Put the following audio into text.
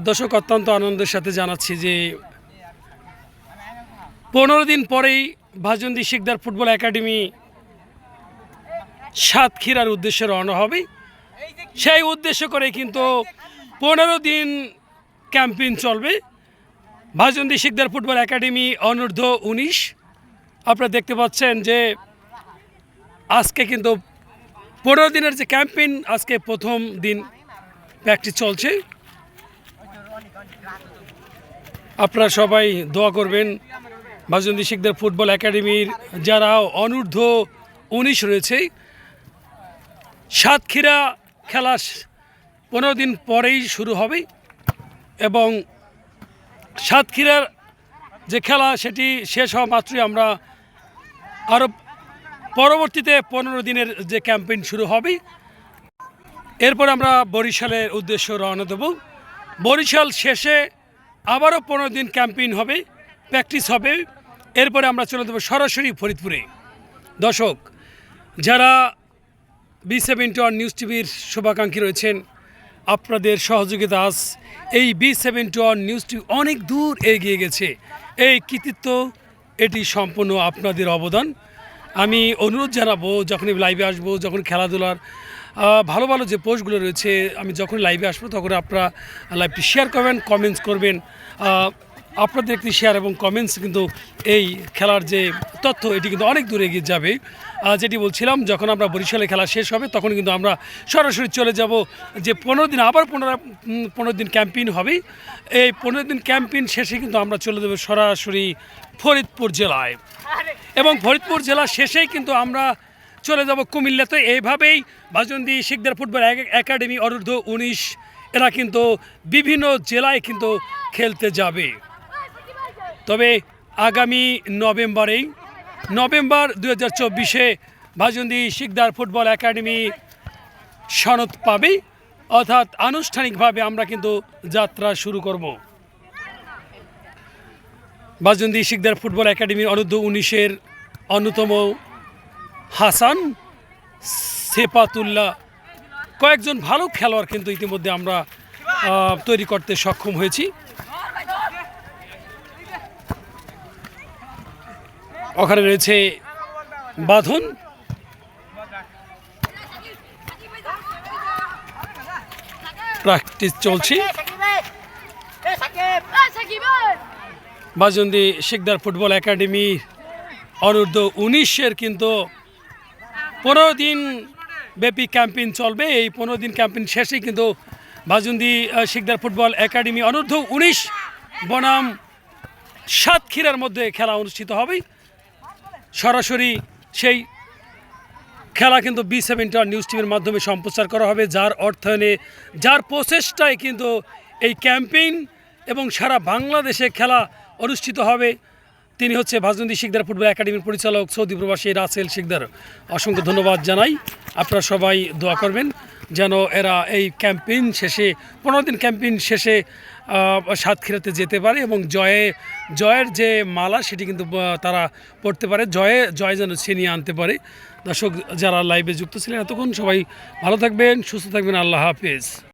দর্শক, অত্যন্ত আনন্দের সাথে জানাচ্ছি যে 15 দিন পরেই ভাজন্দি শিকদার ফুটবল একাডেমি সাতক্ষীরার উদ্দেশ্যে রওনা হবে। সেই উদ্দেশ্য করে কিন্তু 15 দিন ক্যাম্পেইন চলবে ভাজন্দি শিকদার ফুটবল একাডেমি অনূর্ধ্ব 19। আপনারা দেখতে পাচ্ছেন যে আজকে কিন্তু 15 দিনের যে ক্যাম্পেইন, আজকে প্রথম দিন প্র্যাকটিস চলছে। আপনারা সবাই দোয়া করবেন ভাজন্দি শিকদার ফুটবল একাডেমির যারা অনূর্ধ্ব 19 রয়েছে। সাতক্ষীরা খেলা 15 দিন পরেই শুরু হবে এবং সাতক্ষীরার যে খেলা সেটি শেষ হওয়া মাত্রই আমরা আরও পরবর্তীতে 15 দিনের যে ক্যাম্পেইন শুরু হবে। এরপর আমরা বরিশালের উদ্দেশ্য রওনা দেব। বরিশাল শেষে আবারও 15 দিন ক্যাম্পেইন হবে, প্র্যাকটিস হবে। এরপরে আমরা চলে দেবো সরাসরি ফরিদপুরে। দর্শক, যারা B71 নিউজ টিভির শুভাকাঙ্ক্ষী রয়েছেন, আপনাদের সহযোগিতা আজ এই B71 নিউজ টিভি অনেক দূর এগিয়ে গেছে। এই কৃতিত্ব এটি সম্পূর্ণ আপনাদের অবদান। আমি অনুরোধ জানাবো, যখনই লাইভে আসবো, যখন খেলাধুলার ভালো ভালো যে পোস্টগুলো রয়েছে, আমি যখন লাইভে আসবো তখন আপনারা লাইভটি শেয়ার করবেন, কমেন্টস করবেন। আপনাদের একটি শেয়ার এবং কমেন্টস কিন্তু এই খেলার যে তথ্য এটি কিন্তু অনেক দূরে এগিয়ে যাবে। যেটি বলছিলাম, যখন আমরা বরিশালে খেলা শেষ হবে তখন কিন্তু আমরা সরাসরি চলে যাব যে 15 দিন আবার 15 দিন ক্যাম্পেইন হবে। এই 15 দিন ক্যাম্পেইন শেষে কিন্তু আমরা চলে যাব সরাসরি ফরিদপুর জেলায় এবং ফরিদপুর জেলা শেষেই কিন্তু আমরা চলে যাব কুমিল্লাতে। এইভাবেই ভাজন্দি শিকদার ফুটবল একাডেমি অনূর্ধ্ব 19 এরা কিন্তু বিভিন্ন জেলায় কিন্তু খেলতে যাবে। তবে আগামী নভেম্বর 2024-এ ভাজন্দি শিকদার ফুটবল একাডেমি সনদ পাবে, অর্থাৎ আনুষ্ঠানিকভাবে আমরা কিন্তু যাত্রা শুরু করব। ভাজন্দি শিকদার ফুটবল একাডেমির অনূর্ধ্ব 19-এর অন্যতম হাসান, সেপাতুল্লাহ কয়েকজন ভালো খেলোয়াড় কিন্তু ইতিমধ্যে আমরা তৈরি করতে সক্ষম হয়েছি। ওখানে রয়েছে বাঁধন, প্র্যাকটিস চলছে। ভাজন্দি শিকদার ফুটবল একাডেমি অনূর্ধ্ব 19-এর কিন্তু 15 দিন ব্যাপী ক্যাম্পেইন চলবে। এই 15 দিন ক্যাম্পেইন শেষেই কিন্তু ভাজন্দি শিকদার ফুটবল একাডেমি অনূর্ধ্ব 19 বনাম সাতক্ষীরার মধ্যে খেলা অনুষ্ঠিত হবে। সরাসরি সেই খেলা কিন্তু B71 নিউজ টিভির মাধ্যমে সম্প্রচার করা হবে, যার অর্থায়নে, যার প্রচেষ্টায় কিন্তু এই ক্যাম্পেইন এবং সারা বাংলাদেশে খেলা অনুষ্ঠিত হবে। তিনি হচ্ছে ভাজন্দি শিকদার ফুটবল একাডেমির পরিচালক সৌদি প্রবাসী রাসেল শিকদার। অসংখ্য ধন্যবাদ জানাই। আপনারা সবাই দোয়া করবেন যেন এরা এই ক্যাম্পেইন শেষে 15 দিন ক্যাম্পেইন শেষে সাতক্ষীরাতে যেতে পারে এবং জয়ের যে মালা সেটি কিন্তু তারা পড়তে পারে, জয় যেন ছিনিয়ে আনতে পারে। দর্শক, যারা লাইভে যুক্ত ছিলেন এতক্ষণ, সবাই ভালো থাকবেন, সুস্থ থাকবেন। আল্লাহ হাফেজ।